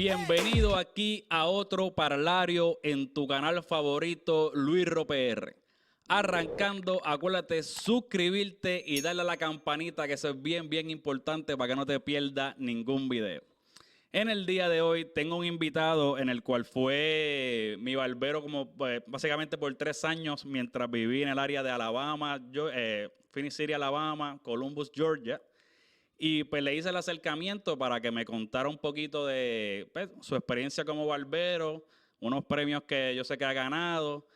Bienvenido aquí a otro parlario en tu canal favorito, Luisro PR. Arrancando, acuérdate suscribirte y darle a la campanita, que eso es bien importante para que no te pierdas ningún video. En el día de hoy tengo un invitado en el cual fue mi barbero como básicamente por 3 años mientras viví en el área de Alabama, Phoenix City, Alabama, Columbus, Georgia. Y pues le hice el acercamiento para que me contara un poquito de pues, su experiencia como barbero, unos premios que yo sé que ha ganado,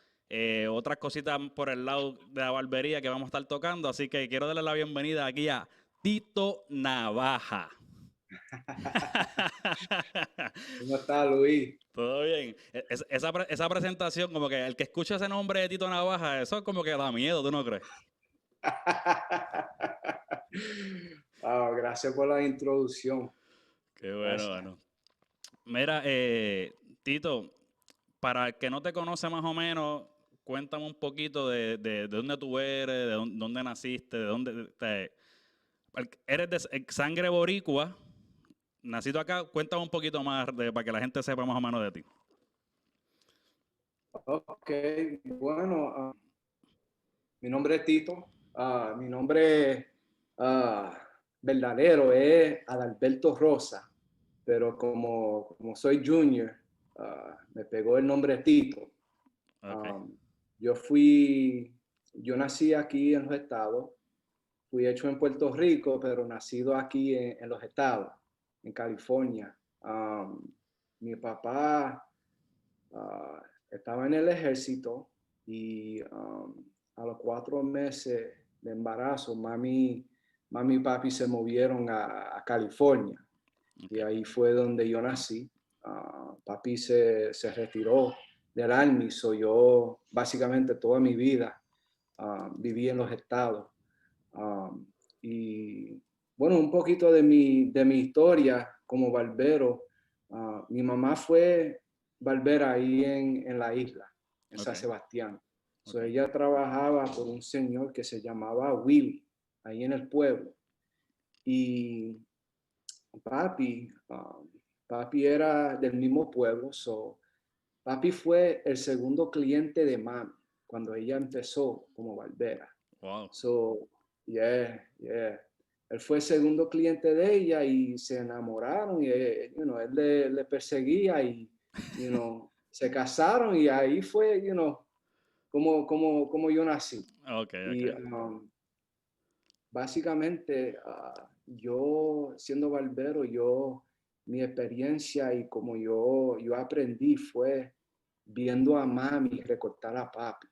otras cositas por el lado de la barbería que vamos a estar tocando. Así que quiero darle la bienvenida aquí a Tito Navaja. ¿Cómo está, Luis? Todo bien. Esa presentación, como que el que escucha ese nombre de Tito Navaja, eso como que da miedo, ¿tú no crees? Gracias por la introducción. Qué bueno, Gracias. bueno. Mira, Tito, para el que no te conoce más o menos, cuéntame un poquito de dónde tú eres, de dónde naciste, de dónde eres de sangre boricua, nacido acá. Cuéntame un poquito más para que la gente sepa más o menos de ti. Ok, bueno, mi nombre es Tito. Mi nombre ah, verdadero es Adalberto Rosa, pero como soy junior, me pegó el nombre Tito. Okay. Um, yo nací aquí en los Estados, fui hecho en Puerto Rico, pero nacido aquí en los Estados, en California. Mi papá estaba en el ejército y a los 4 meses de embarazo, mami y papi se movieron a California y Okay. ahí fue donde yo nací. Papi se retiró del Army, yo básicamente toda mi vida viví en los estados. Y bueno, un poquito de mi historia como barbero. Mi mamá fue barbera ahí en la isla, en San Okay. Sebastián. Okay. Ella trabajaba por un señor que se llamaba Willy, ahí en el pueblo. Y papi, papi era del mismo pueblo. Papi fue el segundo cliente de mami cuando ella empezó como barbera. Wow. So, yeah. Él fue el segundo cliente de ella y se enamoraron y él le perseguía y se casaron y ahí fue como yo nací. Okay. Y Okay. básicamente yo siendo barbero, mi experiencia y como yo aprendí fue viendo a mami recortar a papi.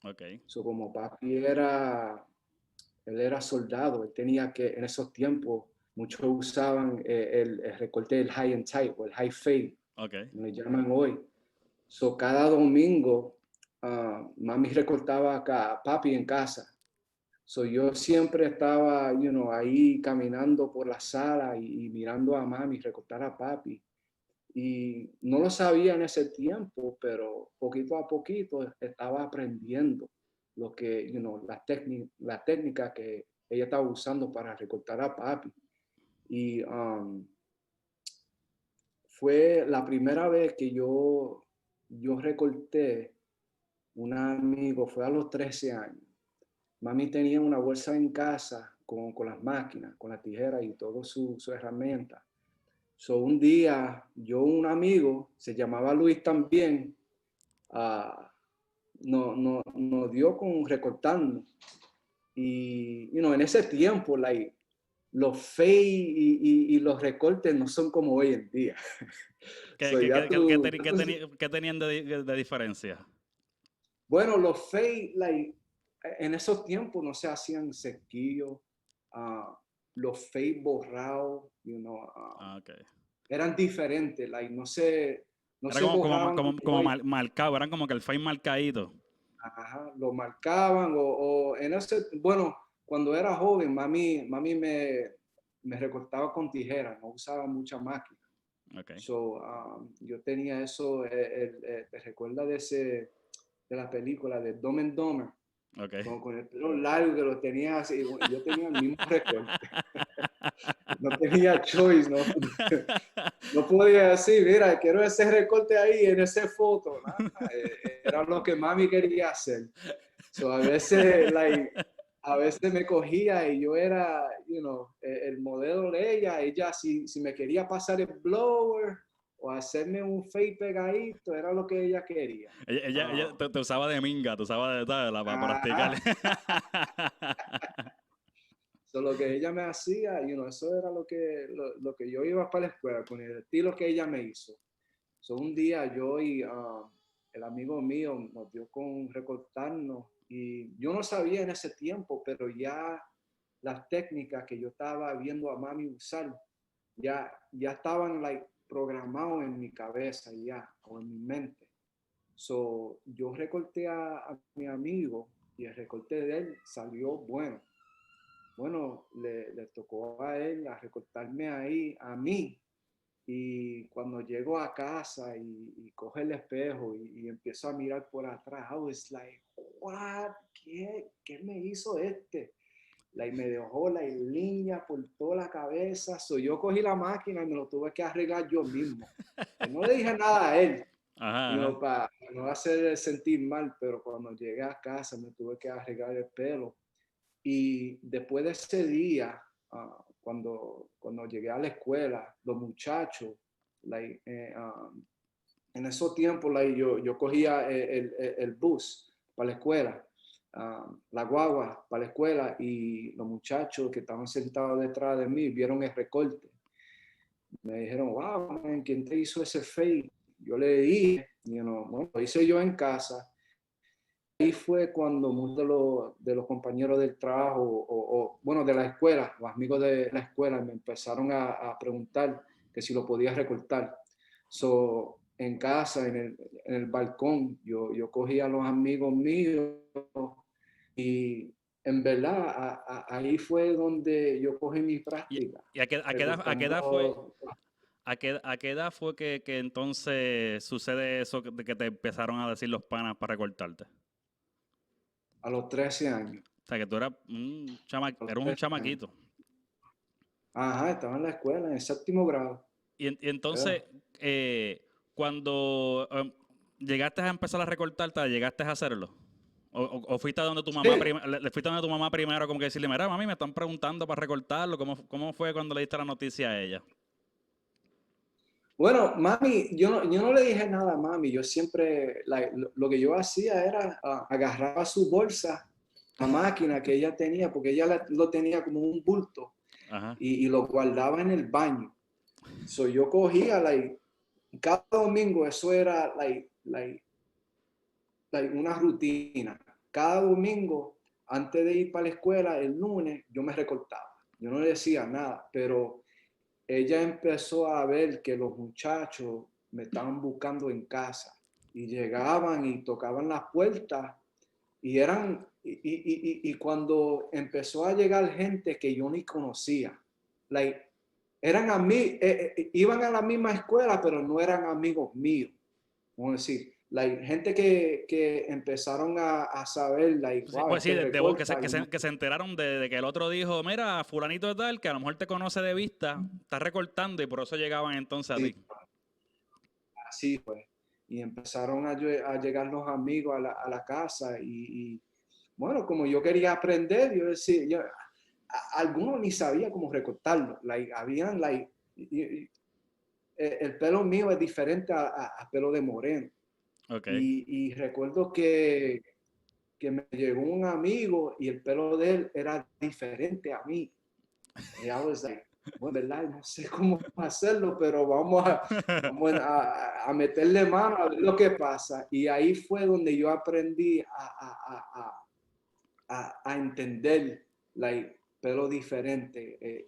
Okay. Como papi él era soldado, él tenía que, en esos tiempos, muchos usaban el recorte del high and tight o el high fade, Okay. como le llaman hoy. Cada domingo, mami recortaba acá a papi en casa. Yo siempre estaba, ahí caminando por la sala y mirando a mami recortar a papi. Y no lo sabía en ese tiempo, pero poquito a poquito estaba aprendiendo lo que, la técnica que ella estaba usando para recortar a papi. Y fue la primera vez que yo recorté un amigo, fue a los 13 años. Mami tenía una bolsa en casa con las máquinas, con la tijera y todas sus herramientas. Un día, un amigo, se llamaba Luis también, nos dio con recortando. Y, en ese tiempo, los fade y los recortes no son como hoy en día. ¿Qué, qué, Ya qué, qué, tú, qué tenían de diferencia? bueno, los fade, en esos tiempos no se hacían sequillos, los fade borrados, Okay. eran diferentes, no Era se borraban como hoy. marcado, eran como que el face marcadito. Ajá, lo marcaban o en ese, bueno, cuando era joven, mami me recortaba con tijeras, no usaba mucha máquina. Okay. Yo tenía eso, ¿te recuerdas de la película de Dumb and Dumber? Okay. Con el pelo largo que lo tenía así, yo tenía el mismo recorte. No tenía choice, no, no podía decir, mira, quiero ese recorte ahí en esa foto. Nada, era lo que mami quería hacer. So, a veces me cogía y yo era, el modelo de ella. Ella, si me quería pasar el blower o hacerme un fade pegadito, era lo que ella quería. Ella te usaba de minga, te usaba de tabla para practicar. Ajá. So, lo que ella me hacía, eso era lo que yo iba para la escuela, con el estilo que ella me hizo. So, un día yo y el amigo mío nos dio con recortarnos y yo no sabía en ese tiempo, pero ya las técnicas que yo estaba viendo a mami usar ya estaban programados en mi cabeza ya o en mi mente. So, yo recorté a mi amigo y el recorte de él salió bueno. Bueno, le tocó a él a recortarme ahí, a mí. Y cuando llego a casa y coge el espejo y empiezo a mirar por atrás, I was like, what? ¿Qué me hizo este? Me dejó la línea por toda la cabeza. So, yo cogí la máquina y me lo tuve que arreglar yo mismo. No le dije nada a él, Ajá, ajá. para no hacer sentir mal, pero cuando llegué a casa me tuve que arreglar el pelo. Y después de ese día, cuando llegué a la escuela, los muchachos, en esos tiempos, yo cogía el bus para la escuela, la guagua para la escuela, y los muchachos que estaban sentados detrás de mí vieron el recorte. Me dijeron, wow, man, ¿quién te hizo ese fake? Yo le dije, bueno, lo hice yo en casa. Ahí fue cuando muchos de los compañeros del trabajo bueno, de la escuela, los amigos de la escuela me empezaron a preguntar que si lo podía recortar. So, en casa, en el balcón, yo cogía a los amigos míos y en verdad ahí fue donde yo cogí mi ¿Y, práctica, y a qué edad fue, recortando a qué edad fue que entonces sucede eso de que te empezaron a decir los panas para recortarte? a los 13 años. O sea, que tú eras A los eras un 13 años. chamaquito. Ajá, estaba en la escuela, en el séptimo grado. Y entonces, ¿Verdad? cuando llegaste a empezar a recortarte, ¿llegaste a hacerlo? O fuiste a donde tu mamá, Sí, le fuiste a donde tu mamá primero, como que decirle, mira, mami, me están preguntando para recortarlo? ¿Cómo fue cuando le diste la noticia a ella? bueno, mami, yo no le dije nada a mami, yo siempre, lo que yo hacía era agarraba su bolsa, la máquina que ella tenía, porque ella lo tenía como un bulto Ajá. y lo guardaba en el baño. So yo cogía, cada domingo eso era, una rutina. Cada domingo, antes de ir para la escuela, el lunes, yo me recortaba. Yo no le decía nada, pero ella empezó a ver que los muchachos me estaban buscando en casa y llegaban y tocaban las puertas y y cuando empezó a llegar gente que yo ni conocía, eran a mí, iban a la misma escuela, pero no eran amigos míos. Vamos a decir, gente que empezaron a saber, Sí, wow, pues sí, este recorta. que se enteraron de que el otro dijo, mira, fulanito de tal, que a lo mejor te conoce de vista, está recortando y por eso llegaban entonces a Sí, ti. así fue. Y empezaron a llegar los amigos a la casa bueno, como yo quería aprender, yo decía, algunos ni sabía cómo recortarlo. El pelo mío es diferente a pelo de moreno. Ok. Y recuerdo que me llegó un amigo y el pelo de él era diferente a mí. Y I was like, bueno, ¿verdad? No sé cómo hacerlo, pero vamos a meterle mano a ver lo que pasa. Y ahí fue donde yo aprendí a entender pelo diferente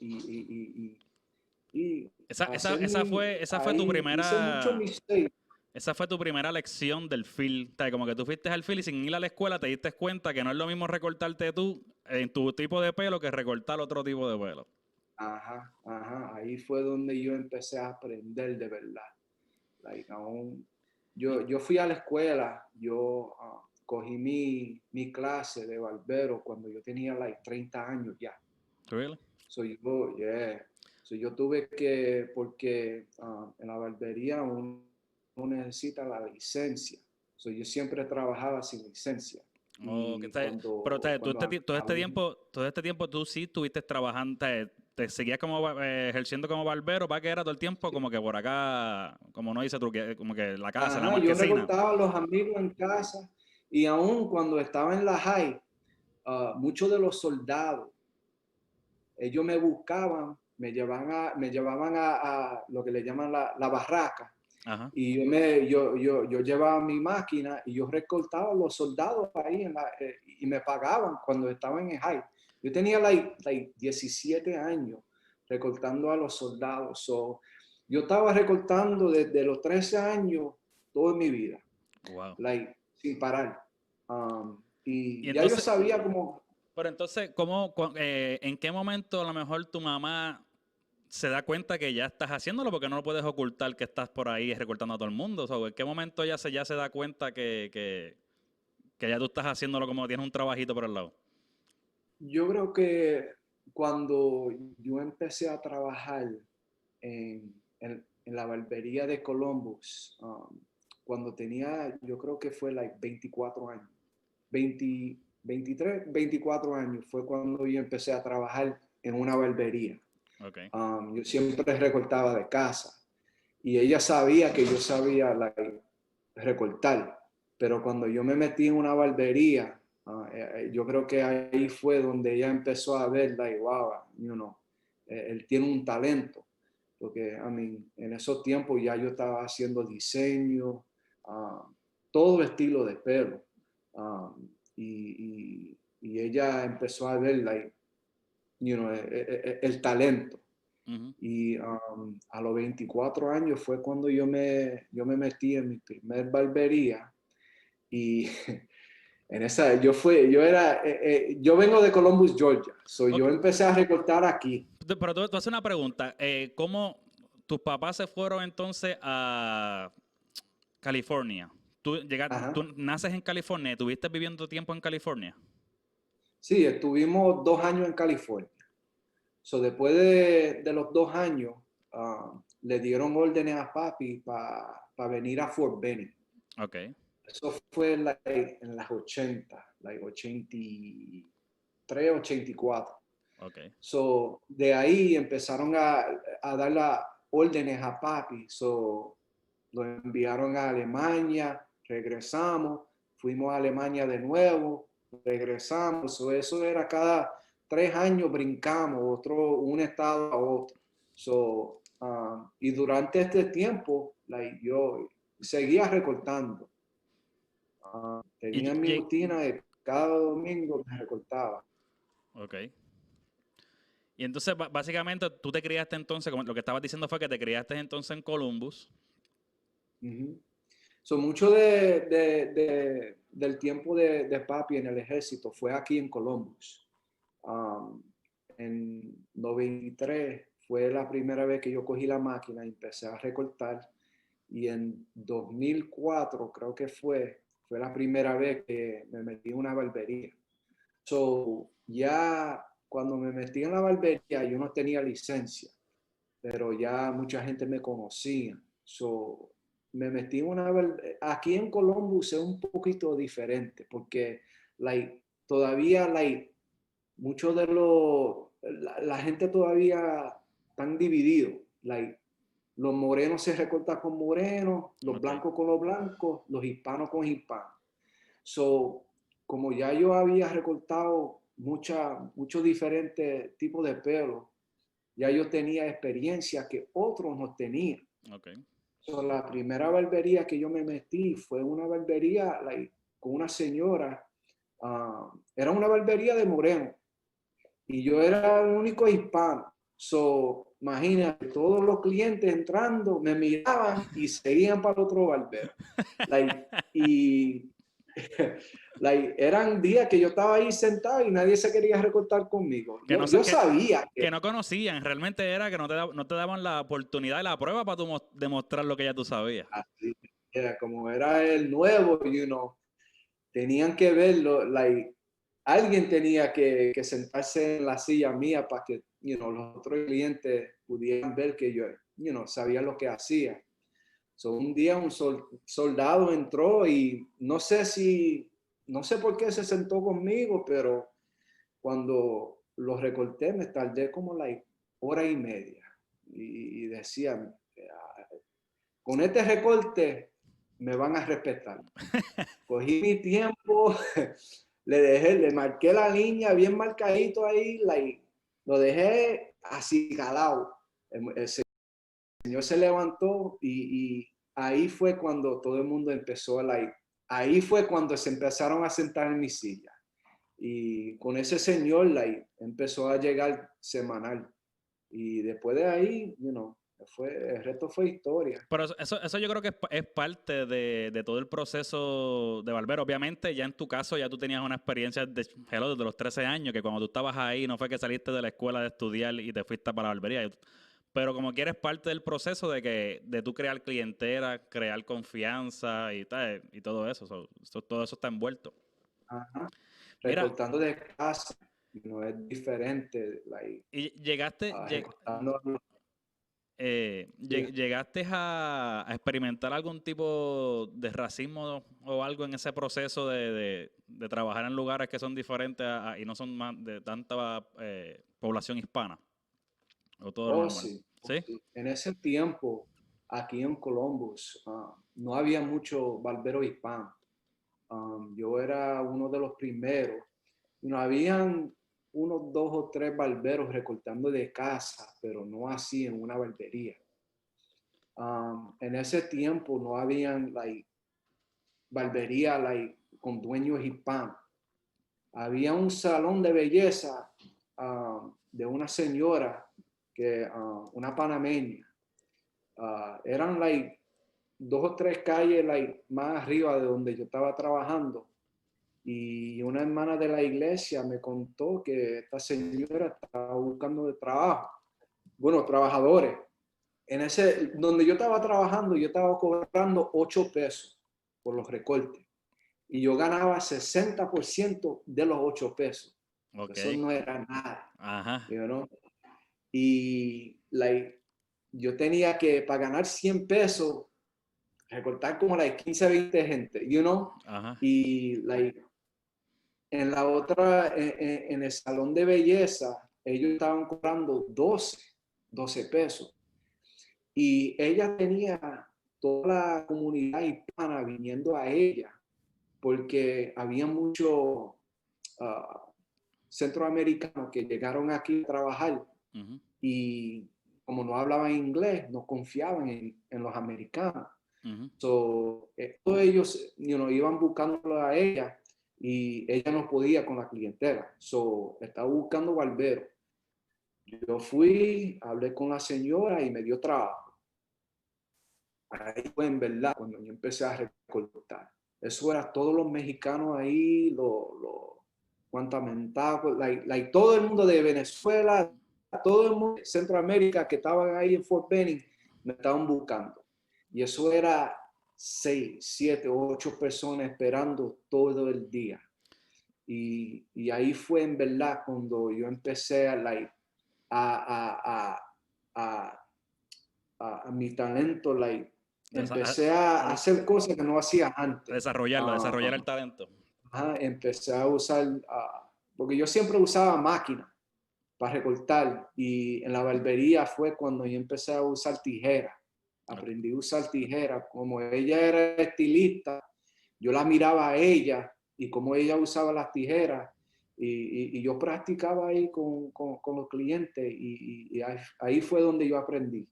y Esa fue tu ahí hice mucho primera, mistake. esa fue tu primera lección del feel. O sea, como que tú fuiste al feel y sin ir a la escuela te diste cuenta que no es lo mismo recortarte tú en tu tipo de pelo que recortar otro tipo de pelo. Ajá, ajá, ahí fue donde yo empecé a aprender de verdad. Aún, Y, yo fui a la escuela, yo cogí mi clase de barbero cuando yo tenía 30 años ya. really? Yo tuve que, porque en la barbería uno necesita la licencia. Yo siempre trabajaba sin licencia. Oh, Y pero cuando acabé, todo este tiempo tú sí estuviste trabajando, te seguías como ejerciendo como barbero, para que era todo el tiempo como que por acá, como no dice truque, como que la casa, la ajá, yo marquesina. recortaba a los amigos en casa y aún cuando estaba en la high, muchos de los soldados, ellos me buscaban, me llevaban a lo que le llaman la barraca. Ajá. Y yo llevaba mi máquina y yo recortaba a los soldados ahí y me pagaban cuando estaba en el high. Yo tenía like 17 años recortando a los soldados. Yo estaba recortando desde los 13 años toda mi vida, Wow. sin parar. Y Y ya yo entonces, sabía cómo. pero entonces, ¿en qué momento a lo mejor tu mamá se da cuenta que ya estás haciéndolo? Porque no lo puedes ocultar que estás por ahí recortando a todo el mundo. O sea, ¿en qué momento ya se da cuenta que ya tú estás haciéndolo como tienes un trabajito por el lado? Yo creo que cuando yo empecé a trabajar en la barbería de Columbus, cuando tenía, yo creo que fue like 24 años, 20, 23, 24 años fue cuando yo empecé a trabajar en una barbería. Okay. Yo siempre recortaba de casa y ella sabía que yo sabía recortar, pero cuando yo me metí en una barbería, yo creo que ahí fue donde ella empezó a ver, wow, él tiene un talento, porque en esos tiempos ya yo estaba haciendo diseño, todo estilo de pelo, y ella empezó a ver, el talento. Uh-huh. Y a los 24 años fue cuando yo me metí en mi primer barbería y en esa, yo vengo de Columbus, Georgia, yo Okay. empecé a recortar aquí. Pero tú haces una pregunta. ¿Cómo tus papás se fueron entonces a California? Tú Ajá. naces en California, ¿tuviste viviendo tiempo en California? Sí, estuvimos 2 años en California. Después de los 2 años, le dieron órdenes a papi para venir a Fort Benning. Ok. Eso fue en las 80, 83, 84. Ok. De ahí empezaron a dar las órdenes a papi. Lo enviaron a Alemania, regresamos, fuimos a Alemania de nuevo, regresamos. Eso era cada 3 años brincamos un estado a otro. Y durante este tiempo, yo seguía recortando. Y, Tenía mi y- rutina de cada domingo me recortaba. ok. Y entonces, básicamente, tú te criaste entonces, como lo que estabas diciendo fue que te criaste entonces en Columbus. Uh-huh. Mucho del tiempo de papi en el ejército fue aquí en Columbus. En 93 fue la primera vez que yo cogí la máquina y empecé a recortar. Y en 2004 creo que fue la primera vez que me metí en una barbería. Ya cuando me metí en la barbería yo no tenía licencia, pero ya mucha gente me conocía. Me metí en aquí en Columbus es un poquito diferente porque todavía muchos de la gente todavía están divididos. Los morenos se recortan con morenos, los Ok. blancos con los blancos, los hispanos con hispanos. Como ya yo había recortado muchos diferentes tipos de pelo, ya yo tenía experiencia que otros no tenían. Ok. La primera barbería que yo me metí fue una barbería con una señora, era una barbería de moreno y yo era el único hispano. Imagínate, todos los clientes entrando me miraban y seguían para otro barbero. Y eran días que yo estaba ahí sentado y nadie se quería recortar conmigo. Que no, Yo sabía que no conocían, realmente era que no te daban la oportunidad y la prueba para tú demostrar lo que ya tú sabías. así era, como era el nuevo, tenían que verlo, alguien tenía que sentarse en la silla mía para que los otros clientes pudieran ver que yo, sabía lo que hacía. So, un día un soldado entró y no sé por qué se sentó conmigo, pero cuando lo recorté me tardé como hora y media. Y decía, con este recorte me van a respetar. Cogí mi tiempo, le marqué la línea bien marcadito ahí, lo dejé así calado. El señor se levantó y ahí fue cuando todo el mundo empezó ahí fue cuando se empezaron a sentar en mi silla. Y con ese señor empezó a llegar semanal. Y después de ahí, el resto fue historia. Pero eso yo creo que es parte de todo el proceso de barbero. Obviamente, ya en tu caso, ya tú tenías una experiencia desde los 13 años, que cuando tú estabas ahí, no fue que saliste de la escuela de estudiar y te fuiste para la barbería. Pero como quieres parte del proceso de tú crear clientela, crear confianza y tal, y todo eso. Todo eso está envuelto. Ajá. Mira, Recortando de casa, es diferente. y llegaste, Recortando, sí. ¿llegaste a experimentar algún tipo de racismo o algo en ese proceso de trabajar en lugares que son diferentes y no son más de tanta población hispana? ¿O todo Oh, normal? sí, oh, ¿Sí? sí. En ese tiempo, aquí en Columbus, no había mucho barbero hispano. Yo era uno de los primeros. Habían unos 2 o 3 barberos recortando de casa, pero no así en una barbería. En ese tiempo no habían barbería con dueños hispanos. Había un salón de belleza de una señora, una panameña. Eran 2 o 3 calles más arriba de donde yo estaba trabajando. Y una hermana de la iglesia me contó que esta señora estaba buscando de trabajo. Bueno, trabajadores. Donde yo estaba trabajando, yo estaba cobrando 8 pesos por los recortes. Y yo ganaba 60% de los 8 pesos. Ok. Eso no era nada. Ajá. Y yo tenía que, para ganar 100 pesos, recortar como 15, 20 gente, Ajá. Y en la otra, en el salón de belleza, ellos estaban cobrando 12 pesos. Y ella tenía toda la comunidad hispana viniendo a ella, porque había muchos centroamericanos que llegaron aquí a trabajar Uh-huh. y como no hablaban inglés, no confiaban en los americanos. Uh-huh. So, todos ellos iban buscándola a ella y ella no podía con la clientela. So, estaba buscando barbero. Yo fui, hablé con la señora y me dio trabajo. Ahí fue en verdad cuando yo empecé a recortar. Eso era todos los mexicanos ahí, los guantamentados, todo el mundo de Venezuela, todo el mundo de Centroamérica que estaban ahí en Fort Benning, me estaban buscando. Y eso era 6, 7, 8 personas esperando todo el día. Y ahí fue en verdad cuando yo empecé a mi talento, empecé a hacer cosas que no hacía antes. Desarrollar el talento. Empecé a usar, porque yo siempre usaba máquina para recortar y en la barbería fue cuando yo empecé a usar tijera. Aprendí a usar tijera. Como ella era estilista, yo la miraba a ella y como ella usaba las tijeras y yo practicaba ahí con los clientes y ahí fue donde yo aprendí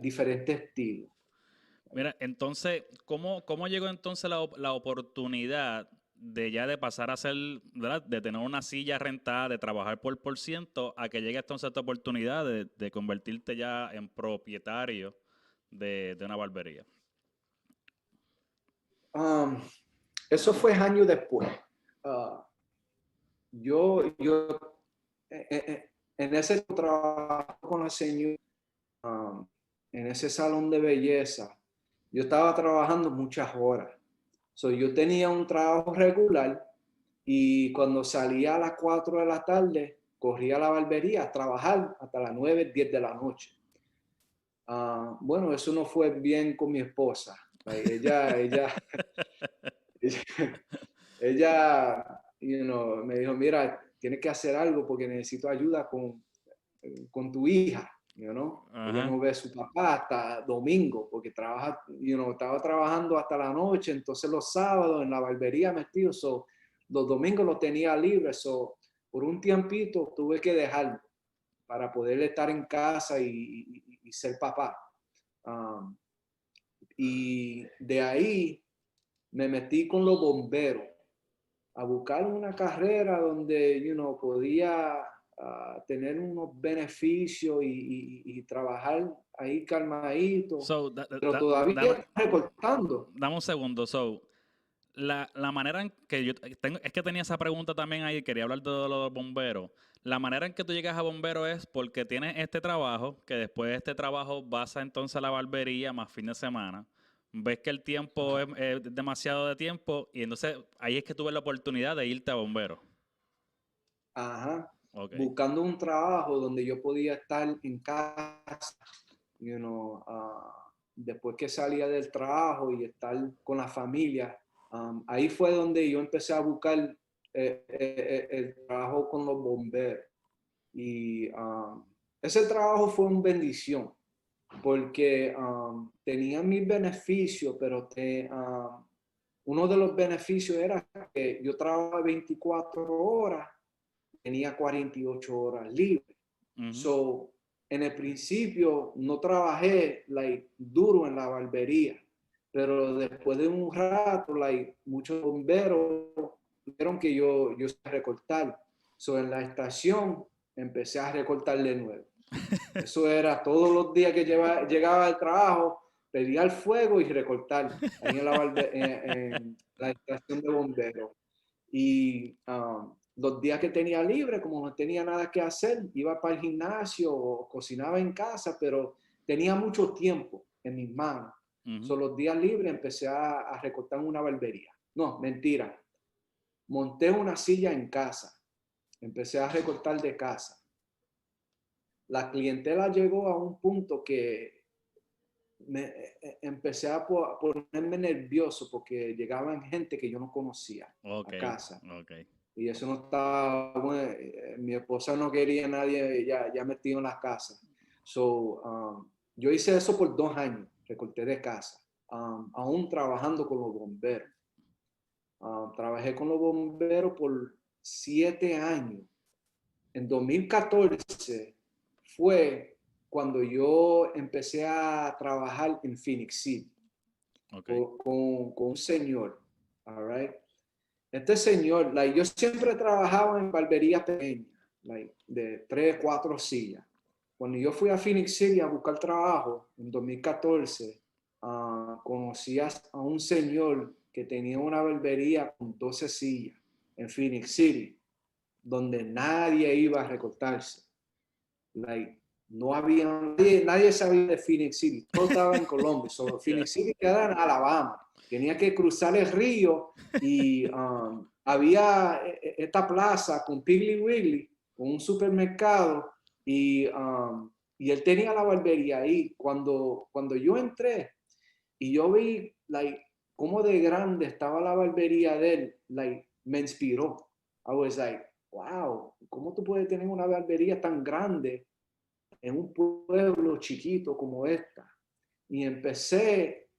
diferentes estilos. Mira, entonces, ¿cómo llegó entonces la oportunidad de pasar a ser, ¿verdad? De tener una silla rentada, de trabajar por ciento, a que llegue entonces esta oportunidad de convertirte ya en propietario de una barbería? Eso fue años después. Yo en ese trabajo con la señora, en ese salón de belleza, yo estaba trabajando muchas horas. So, yo tenía un trabajo regular y cuando salía a las 4 de la tarde, corría a la barbería a trabajar hasta las 9, 10 de la noche. Bueno, eso no fue bien con mi esposa. Like, ella, ella me dijo, mira, tienes que hacer algo porque necesito ayuda con tu hija. Ella Ajá. no ve a su papá hasta domingo porque trabaja, estaba trabajando hasta la noche, entonces los sábados en la barbería metido, los domingos los tenía libres, por un tiempito tuve que dejarlo para poder estar en casa y ser papá. Y de ahí me metí con los bomberos a buscar una carrera donde podía tener unos beneficios y trabajar ahí calmadito, So, pero todavía recortando. dame un segundo. So, la manera en que yo tengo, es que tenía esa pregunta también ahí, quería hablar de los bomberos. La manera en que tú llegas a bombero es porque tienes este trabajo, que después de este trabajo vas a entonces a la barbería más fin de semana. Ves que el tiempo es demasiado de tiempo y entonces ahí es que tuve la oportunidad de irte a bombero. Ajá, Ok. buscando un trabajo donde yo podía estar en casa, después que salía del trabajo y estar con la familia. Ahí fue donde yo empecé a buscar el trabajo con los bomberos. Y ese trabajo fue una bendición porque tenía mis beneficios, pero uno de los beneficios era que yo trabajaba 24 horas, tenía 48 horas libres. Ujú. So, en el principio no trabajé duro en la barbería, pero después de un rato, muchos bomberos vieron que yo sé recortar. So, en la estación empecé a recortar de nuevo. Eso era todos los días que llegaba al trabajo, pedía el fuego y recortar ahí en la estación de bomberos. Y los días que tenía libre, como no tenía nada que hacer, iba para el gimnasio o cocinaba en casa, pero tenía mucho tiempo en mis manos. Ujú. Son los días libres empecé a recortar en una barbería. No, mentira. Monté una silla en casa. Empecé a recortar de casa. La clientela llegó a un punto que empecé a ponerme nervioso porque llegaban gente que yo no conocía Ok, a casa. ok. Y eso no estaba bueno. Mi esposa no quería a nadie ya metido en las casas. Yo hice eso por 2 años, recorté de casa, aún trabajando con los bomberos. Trabajé con los bomberos por 7 años. En 2014 fue cuando yo empecé a trabajar en Phoenix City Ok. con un señor. All right? Este señor, yo siempre trabajaba en barberías pequeñas, de 3, 4 sillas. Cuando yo fui a Phoenix City a buscar trabajo en 2014, conocí a un señor que tenía una barbería con 12 sillas en Phoenix City, donde nadie iba a recortarse. No había, nadie sabía de Phoenix City, todo estaba en Colombia. Yeah. Phoenix City queda en Alabama. Tenía que cruzar el río y había esta plaza con Piggly Wiggly, con un supermercado y él tenía la barbería ahí. Cuando yo entré y yo vi cómo de grande estaba la barbería de él, me inspiró. I was like, wow, ¿cómo tú puedes tener una barbería tan grande en un pueblo chiquito como esta? Y empecé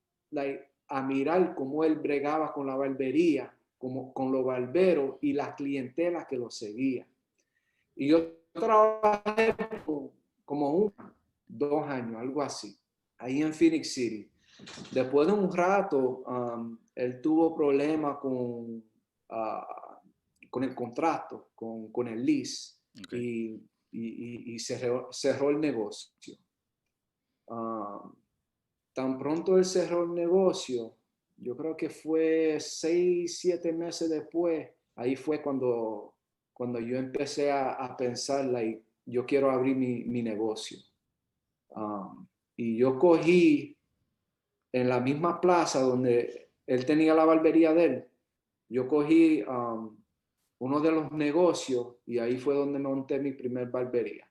a mirar cómo él bregaba con la barbería, con los barberos y las clientelas que lo seguían. Y yo trabajé como 2 años, algo así, ahí en Phoenix City. Después de un rato, él tuvo problemas con el contrato, con el lease, Ok. y cerró el negocio. Tan pronto él cerró el negocio, yo creo que fue 6, 7 meses después, ahí fue cuando yo empecé a pensar, yo quiero abrir mi negocio. Y yo cogí en la misma plaza donde él tenía la barbería de él, yo cogí uno de los negocios y ahí fue donde monté mi primer barbería.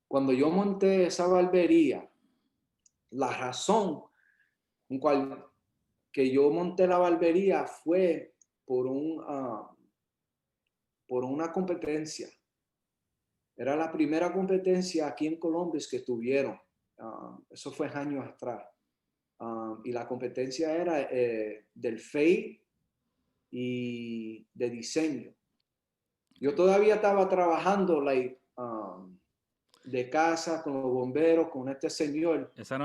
Cuando yo monté esa barbería, la razón en cual que yo monté la barbería fue por por una competencia. Era la primera competencia aquí en Colombia que tuvieron. Eso fue años atrás. Y la competencia era del fade y de diseño. Yo todavía estaba trabajando de casa con los bomberos, con este señor. Eso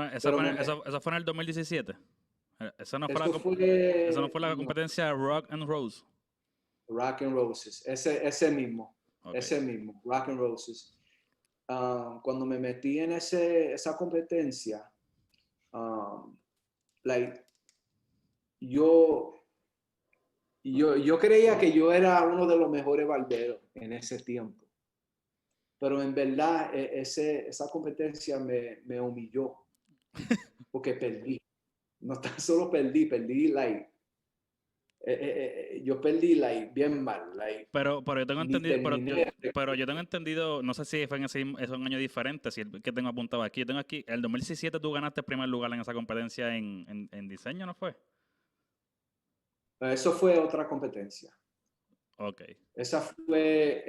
fue en el 2017. Esa no fue Esto esa no fue fue la no, competencia Rock and Rose. Rock and Roses, ese mismo, Okay. Rock and Roses. Cuando me metí en esa competencia, like, yo creía que yo era uno de los mejores barberos en ese tiempo. Pero en verdad esa competencia me humilló porque perdí. No tan solo perdí yo perdí bien mal. Pero yo tengo Ni entendido, terminé. pero yo tengo entendido, no sé si fue es un año diferente, si el que tengo apuntado aquí. Yo tengo aquí, el 2017 tú ganaste el primer lugar en esa competencia en diseño, ¿no fue? Eso fue otra competencia. Ok. Esa fue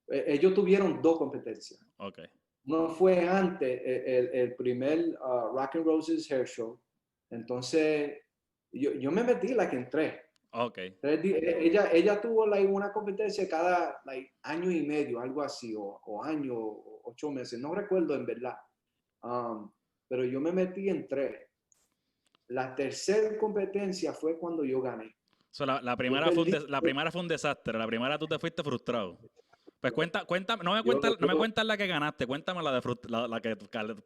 ellos tuvieron dos competencias. Ok. Uno fue antes, el primer Rock and Roses Hair Show. Entonces, yo me metí en tres. Ok. Ella tuvo una competencia cada año y medio, algo así, o año, o 8 meses, no recuerdo en verdad. Pero yo me metí en tres. La tercera competencia fue cuando yo gané. So, la Yo primera perdí. la primera fue un desastre. La primera tú te fuiste frustrado. Pues Yo, no me yo, cuentas la que ganaste, cuéntame la que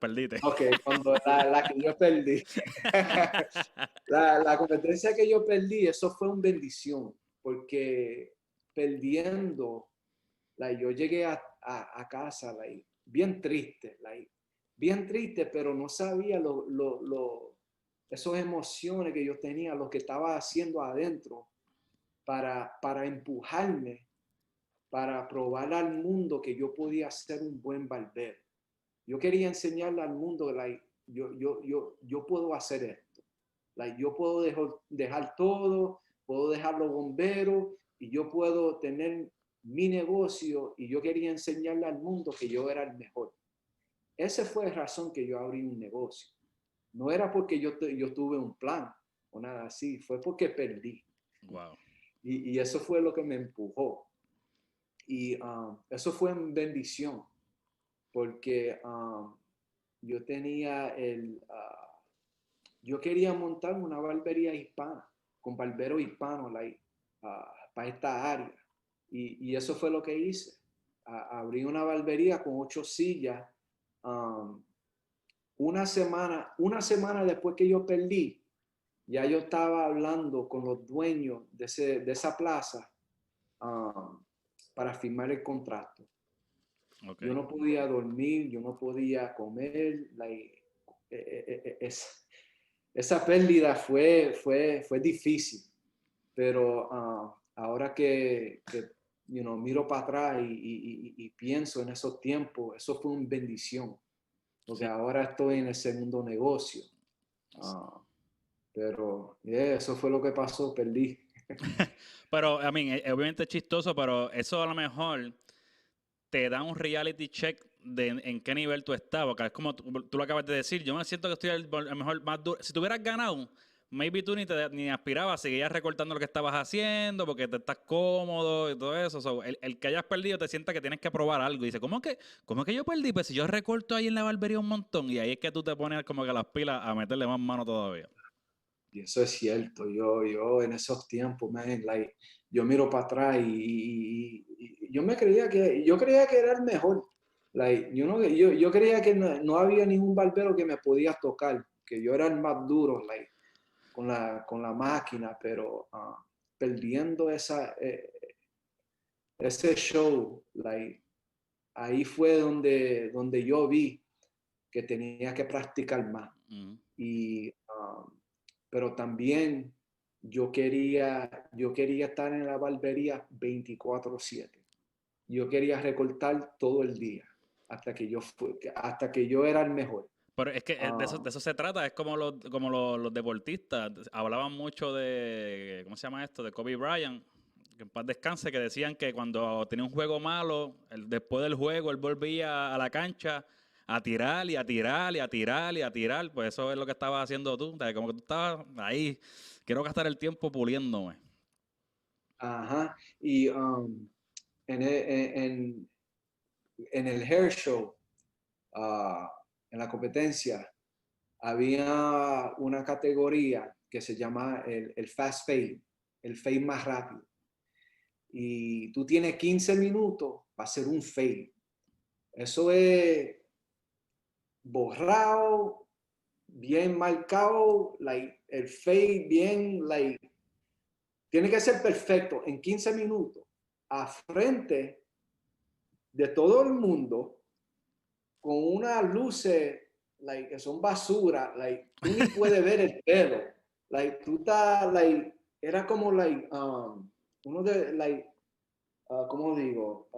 perdiste. ok, cuando la que yo perdí. La competencia que yo perdí, eso fue una bendición, porque perdiendo, yo llegué a casa bien triste, pero no sabía esas emociones que yo tenía, lo que estaba haciendo adentro para empujarme, para probar al mundo que yo podía ser un buen barbero. Yo quería enseñarle al mundo, yo puedo hacer esto. Yo puedo dejar todo, puedo dejar los bomberos y yo puedo tener mi negocio y yo quería enseñarle al mundo que yo era el mejor. Esa fue la razón que yo abrí un negocio. No era porque yo tuve un plan o nada así, fue porque perdí. Wow. Y eso fue lo que me empujó. Y eso fue una bendición, porque yo tenía yo quería montar una barbería hispana, con barberos hispanos para esta área. Y eso fue lo que hice. Abrí una barbería con 8 sillas. Una semana después que yo perdí, ya yo estaba hablando con los dueños de esa plaza para firmar el contrato. Okay. Yo no podía dormir, yo no podía comer. Esa pérdida fue difícil, pero ahora que miro para atrás y pienso en esos tiempos, eso fue una bendición, porque Sí. ahora estoy en el segundo negocio. Pero eso fue lo que pasó, perdí. Pero, a mí, obviamente es chistoso, pero eso a lo mejor te da un reality check de en qué nivel tú estás. Porque es como tú lo acabas de decir. Yo me siento que estoy a lo mejor más duro. Si tú hubieras ganado, maybe tú ni aspirabas, seguías recortando lo que estabas haciendo porque te estás cómodo y todo eso. So, el que hayas perdido te sienta que tienes que probar algo. Y dice, ¿cómo que yo perdí? Pues si yo recorto ahí en la barbería un montón. Y ahí es que tú te pones como que las pilas a meterle más mano todavía. Y eso es cierto. Yo en esos tiempos, man, yo miro para atrás y yo creía que era el mejor. Yo creía que no había ningún barbero que me podía tocar, que yo era el más duro, con la máquina, pero perdiendo ese show, ahí fue donde yo vi que tenía que practicar más. Ujú. Y, pero también yo quería estar en la barbería 24/7. Yo quería recortar todo el día hasta que yo era el mejor. Pero es que de eso se trata, es como los deportistas. Hablaban mucho de, ¿cómo se llama esto? De Kobe Bryant, que en paz descanse, que decían que cuando tenía un juego malo, después del juego, él volvía a la cancha a tirar y a tirar y a tirar y a tirar. Pues eso es lo que estabas haciendo tú. O sea, como que tú estabas ahí, quiero gastar el tiempo puliéndome. Ajá. Y en, en el hair show, ah, en la competencia, había una categoría que se llama el fast fade, el fade más rápido. Y tú tienes 15 minutos para hacer un fade. Eso es borrado, bien marcado, like, el fade bien, like, tiene que ser perfecto en 15 minutos, a frente de todo el mundo, con unas luces, like, que son basura, like, tú ni puedes ver el pelo, like, tú estás, like, era como, like, uno de, like, ¿cómo digo?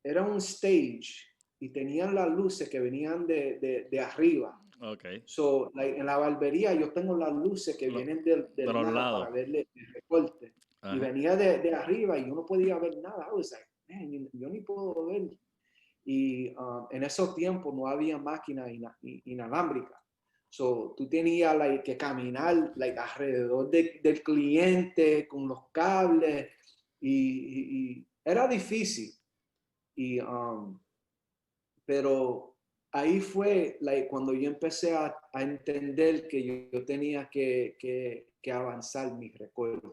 Era un stage y tenían las luces que venían de arriba. Ok. So, like, en la barbería yo tengo las luces que Lo- vienen de del los lado lados. para verle el recorte. Y Ajá. venía de arriba y yo no podía ver nada. I was like, man, yo ni puedo ver. Y en esos tiempos no había máquina inalámbrica. So, tú tenías like, que caminar like, alrededor del cliente con los cables y era difícil. Y, pero ahí fue like, cuando yo empecé a entender que yo tenía que avanzar mis recortes.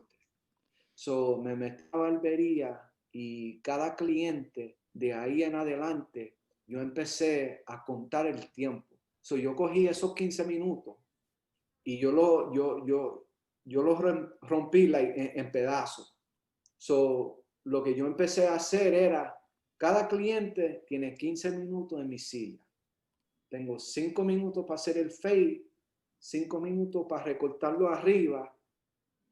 So, me metí a barbería y cada cliente de ahí en adelante, yo empecé a contar el tiempo. So, yo cogí esos 15 minutos y yo lo rompí like, en pedazos. So, lo que yo empecé a hacer era, cada cliente tiene 15 minutos en mi silla. Tengo 5 minutos para hacer el fade, 5 minutos para recortarlo arriba,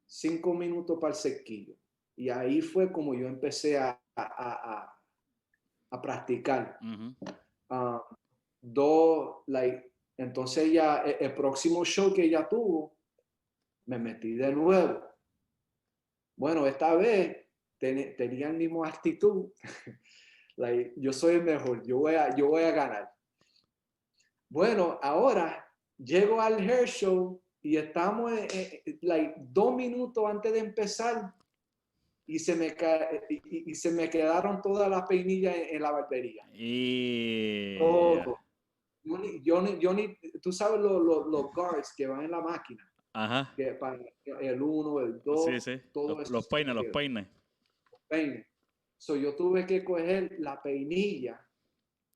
5 minutos para el sequillo. Y ahí fue como yo empecé a practicar. Uh-huh. Like, entonces ya el próximo show que ella tuvo, me metí de nuevo. Bueno, esta vez tenía el mismo actitud. Like, yo soy el mejor, yo voy a ganar. Bueno, ahora llego al hair show y estamos like 2 minutos antes de empezar y se me quedaron todas las peinillas en la barbería. Y... Todo. Tú sabes los guards que van en la máquina, Ajá. que para el 1, el Sí, 2, sí. todo eso Los se peines, me los quedó. peines. Peine. So, yo tuve que coger la peinilla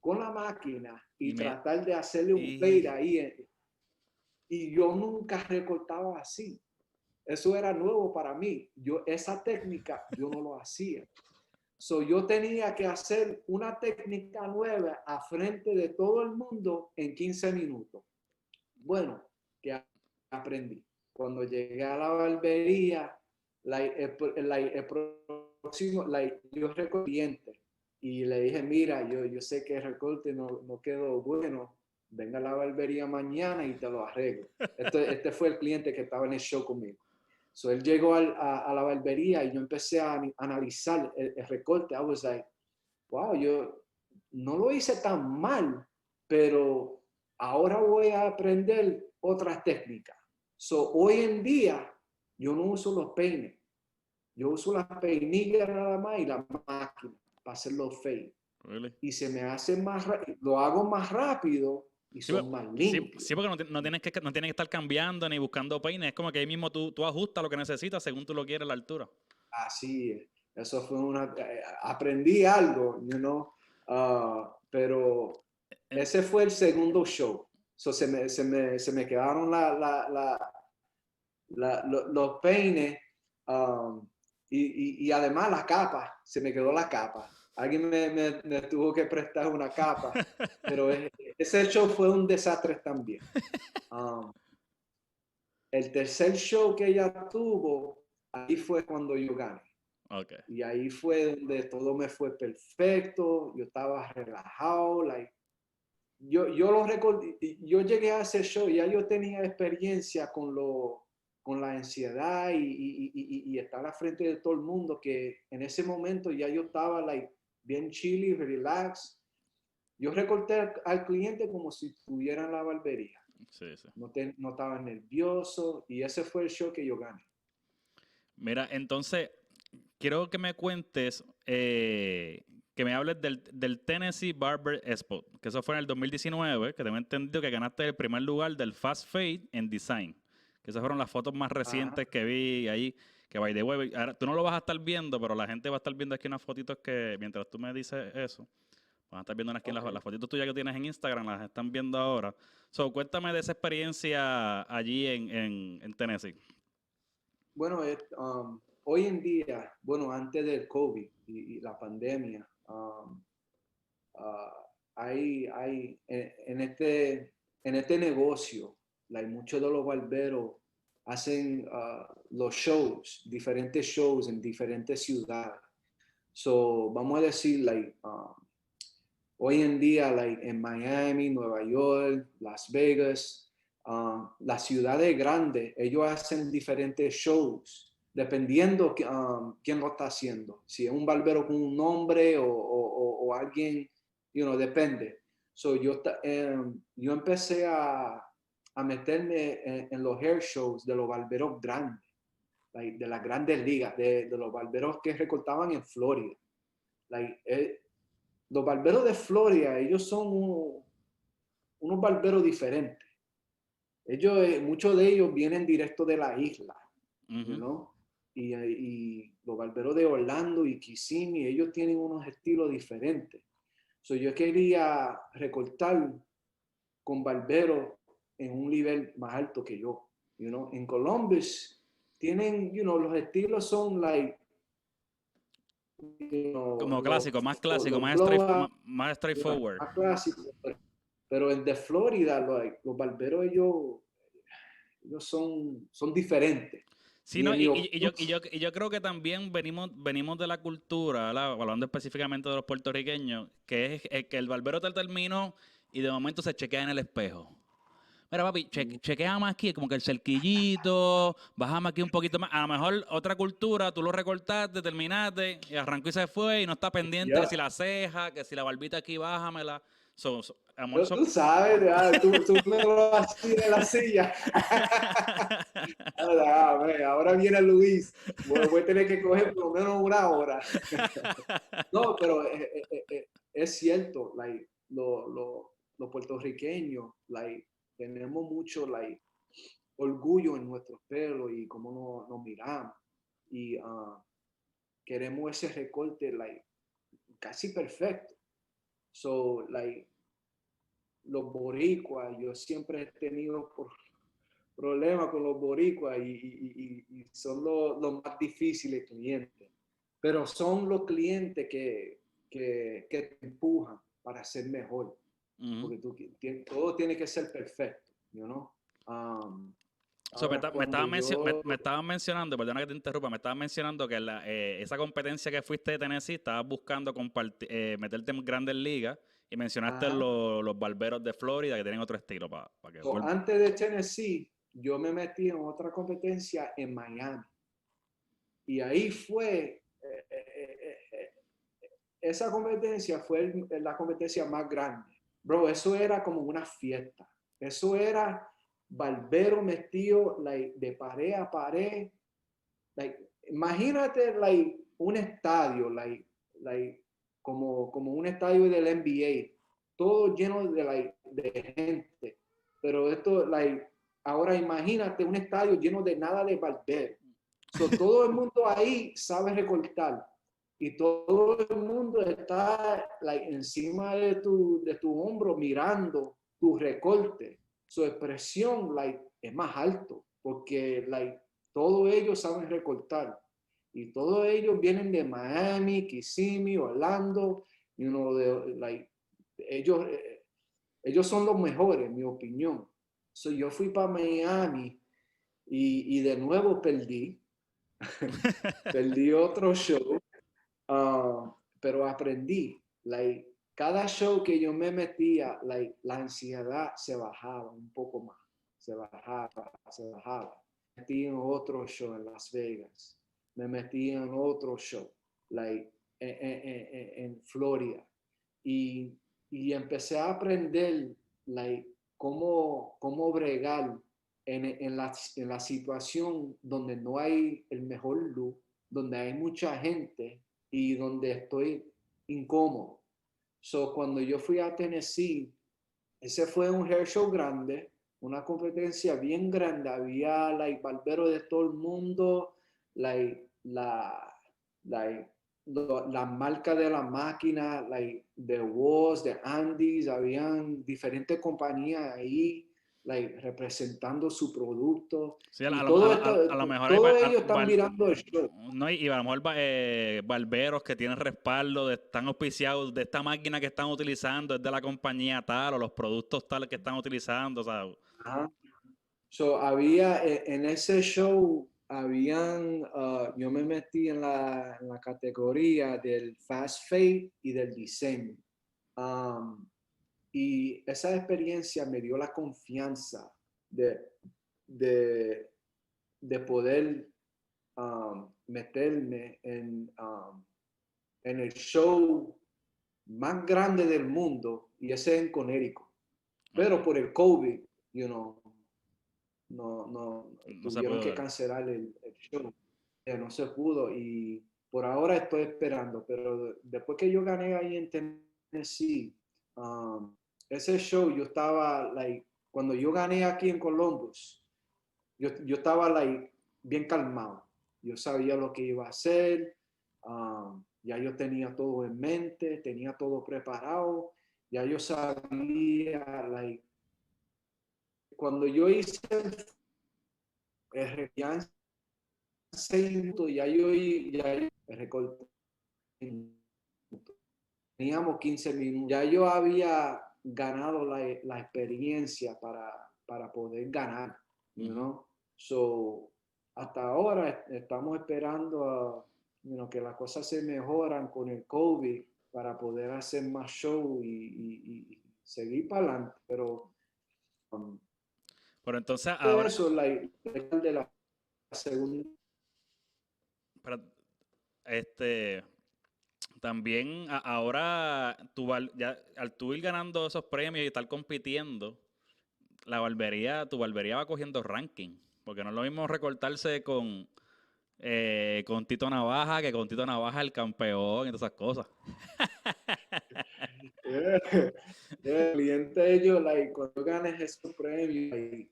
con la máquina Y y me... tratar de hacerle un Y... fade ahí. Y yo nunca recortaba así. Eso era nuevo para mí. Esa técnica yo no lo hacía. So, yo tenía que hacer una técnica nueva a frente de todo el mundo en 15 minutos. Bueno, que aprendí. Cuando llegué a la barbería, el próximo, yo recorté y le dije, mira, yo sé que el recorte no quedó bueno, venga a la barbería mañana y te lo arreglo. Este fue el cliente que estaba en el show conmigo. So, él llegó a la barbería y yo empecé a analizar el recorte. I was like, wow, yo no lo hice tan mal, pero ahora voy a aprender otras técnicas. So, hoy en día yo no uso los peines, yo uso las peinillas nada más y la máquina para hacer los fades. Really? Y se me hace lo hago más rápido y Sí, son más limpios. sí, porque no tienes que estar cambiando ni buscando peines. Es como que ahí mismo tú ajustas lo que necesitas según tú lo quieres la altura. Así es. Eso fue aprendí algo, pero En- ese fue el segundo show. So, se me quedaron los peines y además la capa, se me quedó la capa. Alguien me tuvo que prestar una capa, pero ese show fue un desastre también. Um, el tercer show que ella tuvo, ahí fue cuando yo gané. Okay. Y ahí fue donde todo me fue perfecto, yo estaba relajado, like, yo llegué a ese show, ya yo tenía experiencia con la ansiedad y estar al frente de todo el mundo, que en ese momento ya yo estaba like, bien chilly, relax. Yo recorté al cliente como si estuviera en la barbería. Sí, sí. No estaba nervioso y ese fue el show que yo gané. Mira, entonces, quiero que me cuentes, que me hables del Tennessee Barber Expo, que eso fue en el 2019, que tengo entendido que ganaste el primer lugar del Fast Fade en Design, que esas fueron las fotos más recientes que vi ahí, que by the way, ahora, tú no lo vas a estar viendo, pero la gente va a estar viendo aquí unas fotitos que, mientras tú me dices eso, van a estar viendo aquí Okay. las fotitos tuyas que tienes en Instagram, las están viendo ahora. So, cuéntame de esa experiencia allí en Tennessee. Bueno, hoy en día, bueno, antes del COVID y la pandemia, en este negocio, like, muchos de los barberos hacen los shows, diferentes shows en diferentes ciudades. So, vamos a decir, like, hoy en día, like, en Miami, Nueva York, Las Vegas, las ciudades grandes, ellos hacen diferentes shows, dependiendo quién lo está haciendo. Si es un barbero con un nombre o alguien, depende. So, yo empecé a meterme en los hair shows de los barberos grandes, like, de las grandes ligas, de los barberos que recortaban en Florida. Like, los barberos de Florida, ellos son unos barberos diferentes. Muchos de ellos vienen directo de la isla, you know? Y los barberos de Orlando y Kissimmee, ellos tienen unos estilos diferentes. So, yo quería recortar con barberos en un nivel más alto que yo, you know? En Columbus tienen, los estilos son like, Como clásico, los blowout, más straightforward. más clásicos. Pero el de Florida, los barberos, ellos son diferentes. Sí, no, y yo creo que también venimos de la cultura, ¿verdad? Hablando específicamente de los puertorriqueños, que es que el barbero te terminó y de momento se chequea en el espejo. Mira, papi, chequeame aquí, como que el cerquillito, bajame aquí un poquito más. A lo mejor otra cultura, tú lo recortaste, terminaste, y arrancó y se fue, y no está pendiente que si la ceja, que si la barbita aquí, bájamela. Amor, Tú sabes, tú me lo así de la silla. Ahora viene Luis. Voy a tener que coger por lo menos una hora. No, pero es cierto, like, los puertorriqueños, like, tenemos mucho, like, orgullo en nuestros pelos y cómo nos miramos. Y queremos ese recorte, like, casi perfecto. So, like, los boricuas, yo siempre he tenido problemas con los boricuas y son los más difíciles clientes. Pero son los clientes que te empujan para ser mejor. Porque todo tiene que ser perfecto, you know? Me estabas mencionando, perdona que te interrumpa, me estabas mencionando que esa competencia que fuiste de Tennessee, estabas buscando meterte en grandes ligas y mencionaste los barberos de Florida que tienen otro estilo. Antes de Tennessee, yo me metí en otra competencia en Miami. Y ahí fue, esa competencia fue la competencia más grande. Bro, eso era como una fiesta. Eso era barbero metido, like, de pared a pared. Like, imagínate, like, un estadio, like, como un estadio del NBA, todo lleno de gente. Pero esto, like, ahora imagínate un estadio lleno de nada de barbero. So, todo el mundo ahí sabe recortar y todo el mundo está, like, encima de tu hombro mirando tu recorte. Su expresión, like, es más alto porque, like, todos ellos saben recortar y todos ellos vienen de Miami, Kissimmee, Orlando, like, ellos son los mejores, en mi opinión. So, yo fui para Miami y de nuevo perdí. Perdí otro show, pero aprendí. Like, cada show que yo me metía, like, la ansiedad se bajaba un poco más. Se bajaba, se bajaba. Me metí en otro show en Las Vegas. Me metí en otro show, like, en Florida. Y, y empecé a aprender, like, cómo bregar en la situación donde no hay el mejor luz, donde hay mucha gente y donde estoy incómodo. So, cuando yo fui a Tennessee, ese fue un hair show grande, una competencia bien grande. Había like, barberos de todo el mundo, like, la marca de la máquina, like, de Woz, de Andes, habían diferentes compañías ahí, like, representando su producto. Sí, Y todo esto, a lo mejor hay todos ellos están mirando el show. no, y a lo mejor barberos que tienen respaldo, están auspiciados de esta máquina que están utilizando, es de la compañía tal, o los productos tal que están utilizando, o sea. Ajá. So, había en ese show, yo me metí en la categoría del fast fade y del diseño. Y esa experiencia me dio la confianza de, de, de poder meterme en el show más grande del mundo, y ese es en Connecticut. Pero por el COVID, no No se tuvieron que puede. cancelar el show. No se pudo y por ahora estoy esperando, pero después que yo gané ahí en Tennessee, ese show yo estaba, like, cuando yo gané aquí en Columbus, yo estaba, like, bien calmado. Yo sabía lo que iba a hacer, ya yo tenía todo en mente, tenía todo preparado, ya yo sabía, like, cuando yo hice ya en 6 minutos, ya yo recorté, teníamos 15 minutos, ya yo había ganado la experiencia para poder ganar, you know? So, hasta ahora estamos esperando que las cosas se mejoran con el COVID para poder hacer más show y seguir para adelante, pero Pero entonces ahora, eso es de la segunda. pero, este, también ahora ya, al tú ir ganando esos premios y estar compitiendo, tu barbería va cogiendo ranking. Porque no es lo mismo recortarse con Tito Navaja que con Tito Navaja el campeón y todas esas cosas. El cliente de ellos, like, cuando ganes esos premios,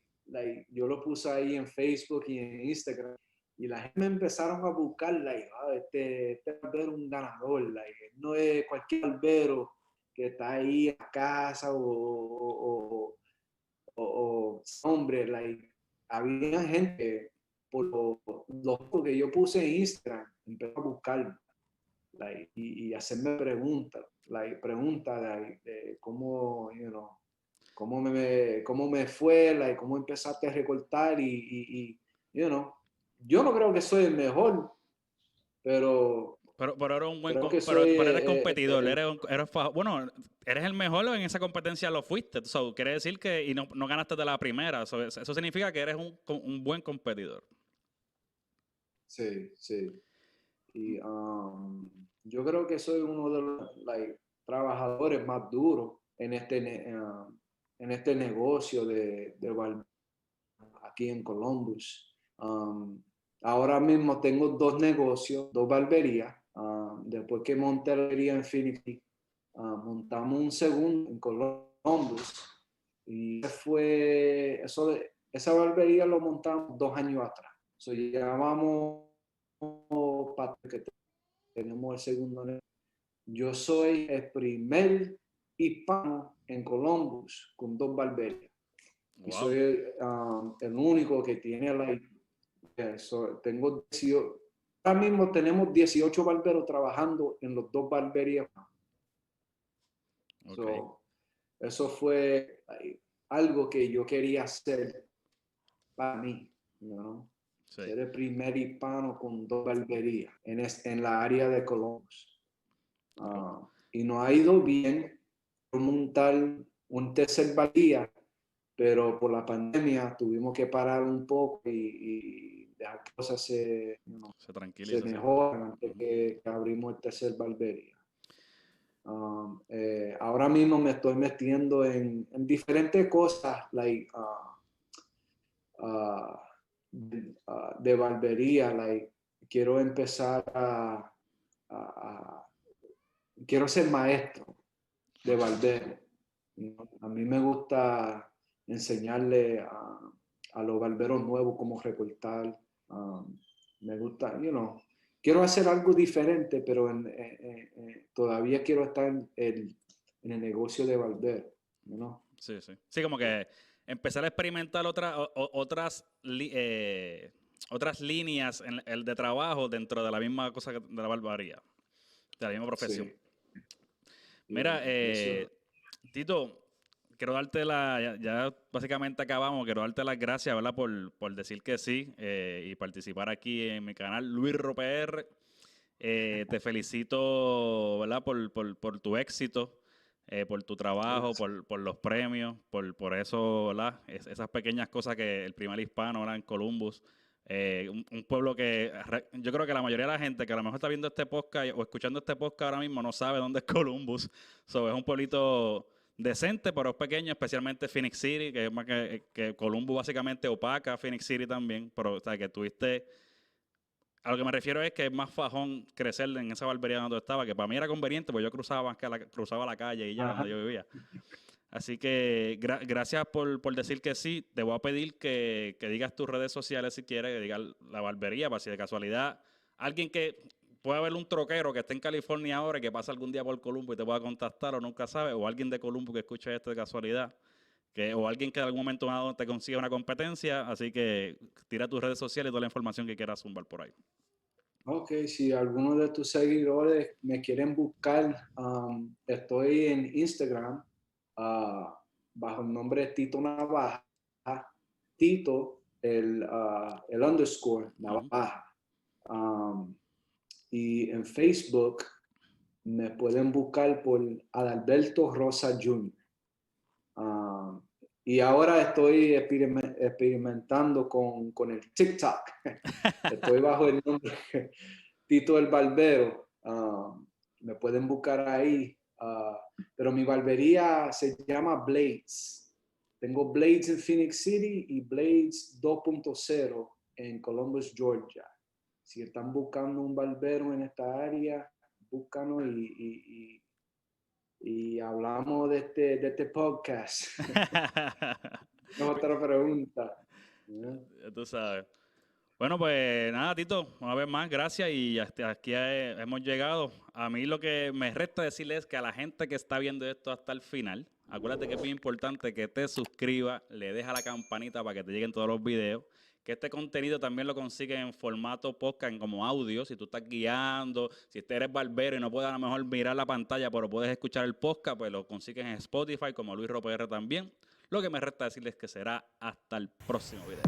yo lo puse ahí en Facebook y en Instagram, y la gente me empezaron a buscar, like, este barbero es un ganador, like, no es cualquier barbero que está ahí en la casa o hombre, like, había gente por lo que yo puse en Instagram, empezó a buscarme, like, y hacerme preguntas, de cómo, cómo me fue, like, cómo empezaste a recortar yo no creo que soy el mejor, pero Pero eres un creo que soy pero eres competidor, bueno, eres el mejor en esa competencia lo fuiste. So, quiere decir que y no ganaste de la primera. Eso significa que eres un buen competidor. sí, sí. Y yo creo que soy uno de los, like, trabajadores más duros en este negocio de aquí en Columbus. Ahora mismo tengo 2 negocios, 2 barberías. Después que monté la barbería en Phoenix, montamos un segundo en Columbus. Y esa barbería lo montamos 2 años atrás. So, llevábamos para que tenemos el segundo negocio. Yo soy el primer hispano en Columbus con 2 barberías. Y Wow. soy el único que tiene tengo 18, ahora mismo tenemos 18 barberos trabajando en los 2 barberías. Okay. So, eso fue algo que yo quería hacer para mí. ¿no? Sí. Ser el primer hispano con 2 barberías en la área de Columbus. Y nos ha ido bien montar un tercer barbería, pero por la pandemia tuvimos que parar un poco y dejar que cosas se tranquiliza. mejoran antes que abrimos el tercer barbería. Ahora mismo me estoy metiendo en diferentes cosas, de barbería, quiero empezar quiero ser maestro de barbero. A mí me gusta enseñarle a los barberos nuevos cómo recortar. Me gusta, quiero hacer algo diferente, pero todavía quiero estar en el negocio de barbero, Sí, sí. Sí, como que empezar a experimentar otras líneas en el de trabajo dentro de la misma cosa de la barbería, de la misma profesión. Sí. Mira, Tito, quiero darte ya básicamente acabamos, quiero darte las gracias, ¿verdad? Por decir que sí y participar aquí en mi canal Luis PR. Te felicito, ¿verdad? Por tu éxito, por tu trabajo, por los premios, por eso, ¿verdad? Esas pequeñas cosas que el primer hispano, ¿verdad? En Columbus, un pueblo que yo creo que la mayoría de la gente que a lo mejor está viendo este podcast o escuchando este podcast ahora mismo no sabe dónde es Columbus. Es un pueblito decente, pero es pequeño, especialmente Phoenix City, que es más que Columbus básicamente opaca Phoenix City también, pero o sea, que tuviste... A lo que me refiero es que es más fajón crecer en esa barbería donde estaba, que para mí era conveniente, porque yo cruzaba la calle y ya donde yo vivía. Así que gracias por decir que sí. Te voy a pedir que digas tus redes sociales si quieres, que digas la barbería, para si de casualidad alguien que pueda haber un troquero que esté en California ahora y que pasa algún día por Columbus y te pueda contactar o nunca sabe, o alguien de Columbus que escuche esto de casualidad, o alguien que en algún momento dado te consiga una competencia. Así que tira tus redes sociales y toda la información que quieras zumbar por ahí. Ok, si alguno de tus seguidores me quieren buscar, estoy en Instagram bajo el nombre Tito Navaja, Tito, el underscore Navaja. Y en Facebook me pueden buscar por Adalberto Rosa Jr. Y ahora estoy experimentando con el TikTok. Estoy bajo el nombre Tito el Barbero. Me pueden buscar ahí. Pero mi barbería se llama Blades. Tengo Blades en Phoenix City y Blades 2.0 en Columbus, Georgia. Si están buscando un barbero en esta área, búscanos y hablamos de este podcast. Otra pregunta. Ya tú sabes. Bueno, pues nada, Tito, una vez más, gracias y hasta aquí hemos llegado. A mí lo que me resta decirle es que a la gente que está viendo esto hasta el final, acuérdate que es muy importante que te suscribas, le dejas la campanita para que te lleguen todos los videos, que este contenido también lo consigues en formato podcast, como audio, si tú estás guiando, si eres barbero y no puedes a lo mejor mirar la pantalla, pero puedes escuchar el podcast, pues lo consigues en Spotify, como Luis RoPR también. Lo que me resta decirles que será hasta el próximo video.